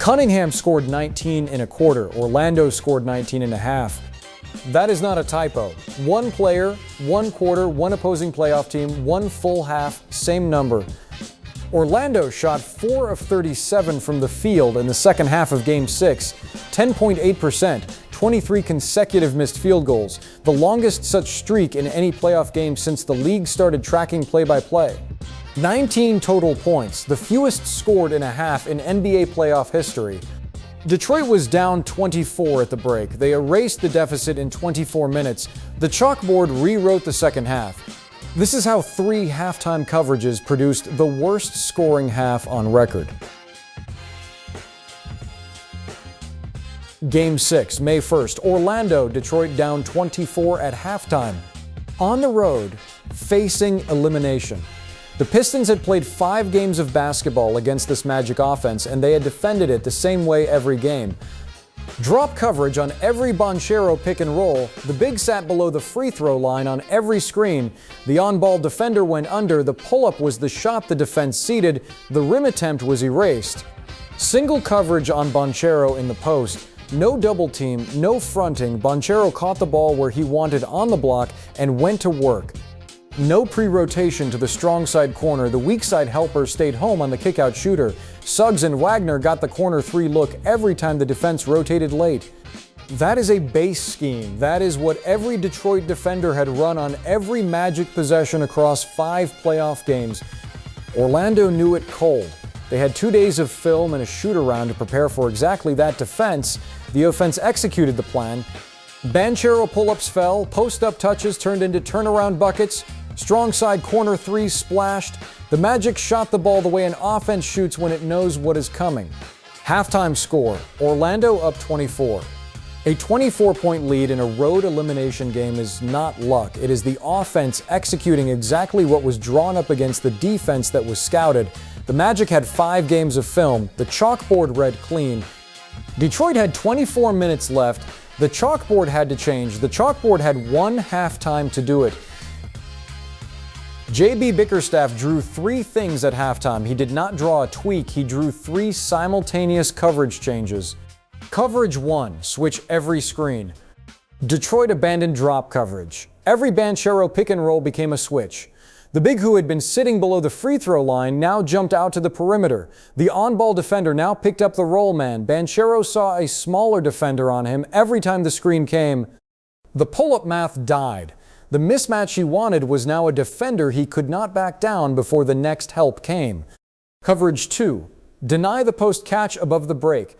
Cunningham scored 19 in a quarter. Orlando scored 19 and a half. That is not a typo. One player, one quarter, one opposing playoff team, one full half, same number. Orlando shot 4 of 37 from the field in the second half of Game 6, 10.8%, 23 consecutive missed field goals, the longest such streak in any playoff game since the league started tracking play-by-play. 19 total points, the fewest scored in a half in NBA playoff history. Detroit was down 24 at the break. They erased the deficit in 24 minutes. The chalkboard rewrote the second half. This is how 3 halftime coverages produced the worst scoring half on record. Game 6, May 1st, Orlando, Detroit down 24 at halftime. On the road, facing elimination. The Pistons had played 5 games of basketball against this Magic offense, and they had defended it the same way every game. Drop coverage on every Banchero pick and roll, the big sat below the free throw line on every screen, the on-ball defender went under, the pull-up was the shot the defense ceded, the rim attempt was erased. Single coverage on Banchero in the post. No double team, no fronting, Banchero caught the ball where he wanted on the block and went to work. No pre-rotation to the strong side corner, the weak side helper stayed home on the kickout shooter. Suggs and Wagner got the corner 3 look every time the defense rotated late. That is a base scheme. That is what every Detroit defender had run on every Magic possession across 5 playoff games. Orlando knew it cold. They had 2 days of film and a shoot-around to prepare for exactly that defense. The offense executed the plan. Banchero pull-ups fell, post-up touches turned into turnaround buckets, strong side corner 3s splashed. The Magic shot the ball the way an offense shoots when it knows what is coming. Halftime score, Orlando up 24. A 24-point lead in a road elimination game is not luck. It is the offense executing exactly what was drawn up against the defense that was scouted. The Magic had 5 games of film. The chalkboard read clean. Detroit had 24 minutes left. The chalkboard had to change. The chalkboard had 1 halftime to do it. J.B. Bickerstaff drew 3 things at halftime. He did not draw a tweak. He drew 3 simultaneous coverage changes. Coverage 1, switch every screen. Detroit abandoned drop coverage. Every Banchero pick and roll became a switch. The big who had been sitting below the free throw line now jumped out to the perimeter. The on-ball defender now picked up the roll man. Banchero saw a smaller defender on him every time the screen came. The pull-up math died. The mismatch he wanted was now a defender he could not back down before the next help came. Coverage 2. Deny the post catch above the break.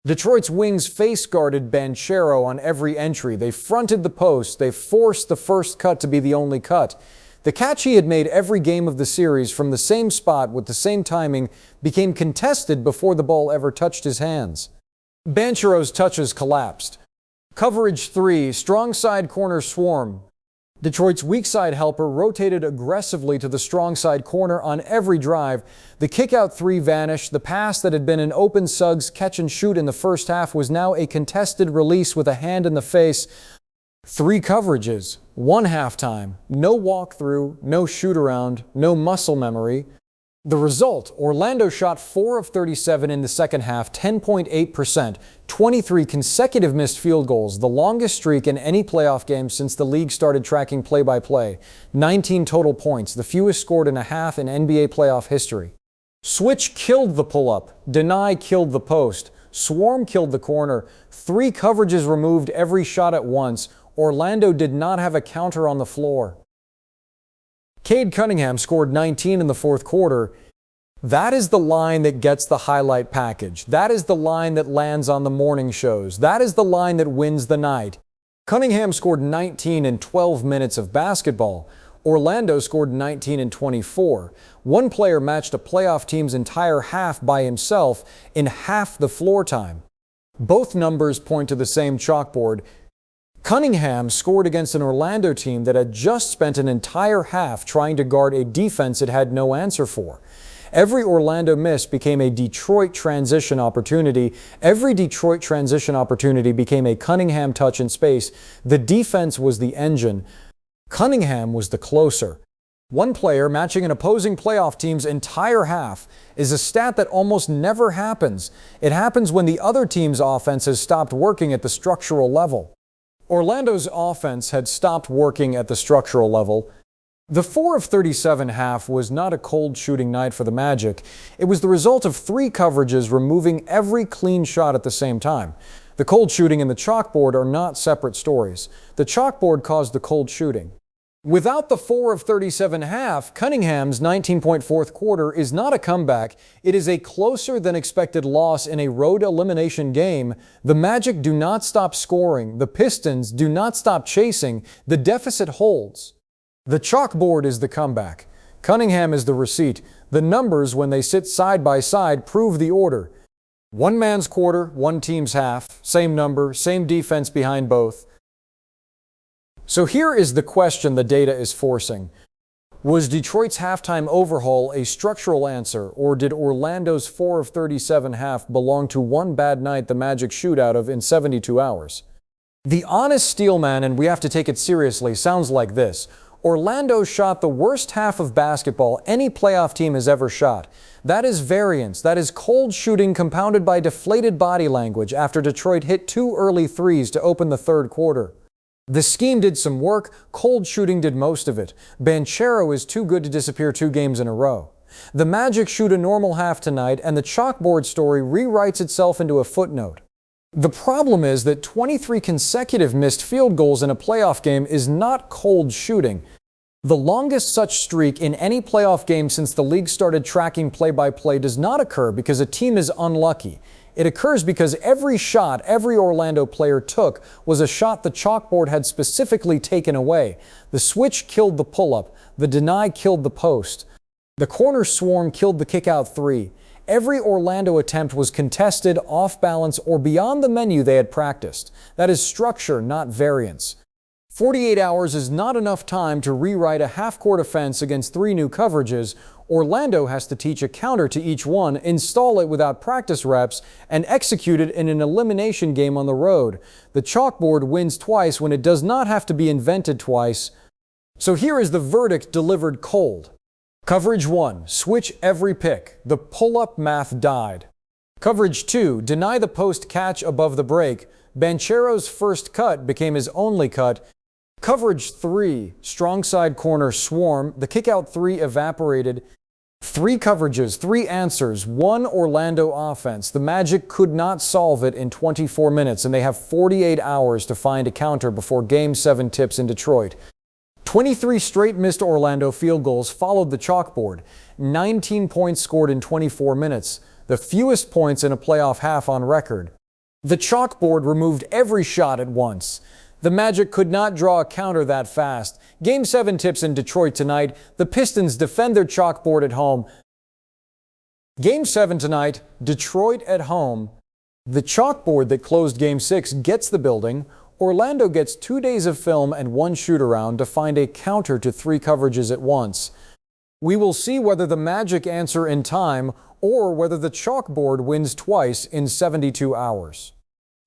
Detroit's wings face-guarded Banchero on every entry. They fronted the post. They forced the first cut to be the only cut. The catch he had made every game of the series from the same spot with the same timing became contested before the ball ever touched his hands. Banchero's touches collapsed. Coverage 3. Strong side corner swarm. Detroit's weak side helper rotated aggressively to the strong side corner on every drive. The kickout 3 vanished. The pass that had been an open Suggs catch and shoot in the first half was now a contested release with a hand in the face. 3 coverages, 1 halftime, no walkthrough, no shoot-around, no muscle memory. The result, Orlando shot 4 of 37 in the second half, 10.8%, 23 consecutive missed field goals, the longest streak in any playoff game since the league started tracking play-by-play, 19 total points, the fewest scored in a half in NBA playoff history. Switch killed the pull-up, deny killed the post, swarm killed the corner, 3 coverages removed every shot at once. Orlando did not have a counter on the floor. Cunningham scored 19 in the fourth quarter. That is the line that gets the highlight package. That is the line that lands on the morning shows. That is the line that wins the night. Cunningham scored 19 in 12 minutes of basketball. Orlando scored 19 in 24. One player matched a playoff team's entire half by himself in half the floor time. Both numbers point to the same chalkboard. Cunningham scored against an Orlando team that had just spent an entire half trying to guard a defense it had no answer for. Every Orlando miss became a Detroit transition opportunity. Every Detroit transition opportunity became a Cunningham touch in space. The defense was the engine. Cunningham was the closer. One player matching an opposing playoff team's entire half is a stat that almost never happens. It happens when the other team's offense has stopped working at the structural level. Orlando's offense had stopped working at the structural level. The 4 of 37 half was not a cold shooting night for the Magic. It was the result of 3 coverages removing every clean shot at the same time. The cold shooting and the chalkboard are not separate stories. The chalkboard caused the cold shooting. Without the 4 of 37 half, Cunningham's 19-point fourth quarter is not a comeback. It is a closer than expected loss in a road elimination game. The Magic do not stop scoring. The Pistons do not stop chasing. The deficit holds. The chalkboard is the comeback. Cunningham is the receipt. The numbers, when they sit side by side, prove the order. One man's quarter, one team's half. Same number, same defense behind both. So here is the question the data is forcing. Was Detroit's halftime overhaul a structural answer, or did Orlando's 4 of 37 half belong to one bad night the Magic shoot out of in 72 hours? The honest steelman, and we have to take it seriously, sounds like this. Orlando shot the worst half of basketball any playoff team has ever shot. That is variance. That is cold shooting compounded by deflated body language after Detroit hit 2 early threes to open the third quarter. The scheme did some work, cold shooting did most of it. Banchero is too good to disappear 2 games in a row. The Magic shoot a normal half tonight, and the chalkboard story rewrites itself into a footnote. The problem is that 23 consecutive missed field goals in a playoff game is not cold shooting. The longest such streak in any playoff game since the league started tracking play-by-play does not occur because a team is unlucky. It occurs because every shot every Orlando player took was a shot the chalkboard had specifically taken away. The switch killed the pull-up. The deny killed the post. The corner swarm killed the kick-out 3. Every Orlando attempt was contested, off balance, or beyond the menu they had practiced. That is structure, not variance. 48 hours is not enough time to rewrite a half-court offense against 3 new coverages. Orlando has to teach a counter to each one, install it without practice reps, and execute it in an elimination game on the road. The chalkboard wins twice when it does not have to be invented twice. So here is the verdict delivered cold. Coverage 1, switch every pick. The pull-up math died. Coverage 2, deny the post catch above the break. Banchero's first cut became his only cut. Coverage 3, strong side corner swarm. The kick-out 3 evaporated. 3 coverages, 3 answers, 1 Orlando offense. The Magic could not solve it in 24 minutes, and they have 48 hours to find a counter before Game 7 tips in Detroit. 23 straight missed Orlando field goals followed the chalkboard. 19 points scored in 24 minutes, the fewest points in a playoff half on record. The chalkboard removed every shot at once. The Magic could not draw a counter that fast. Game 7 tips in Detroit tonight. The Pistons defend their chalkboard at home. Game 7 tonight, Detroit at home. The chalkboard that closed Game 6 gets the building. Orlando gets 2 days of film and 1 shoot-around to find a counter to 3 coverages at once. We will see whether the Magic answer in time or whether the chalkboard wins twice in 72 hours.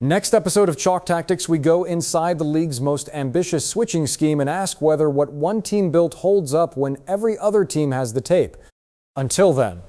Next episode of Chalk Tactics, we go inside the league's most ambitious switching scheme and ask whether what one team built holds up when every other team has the tape. Until then.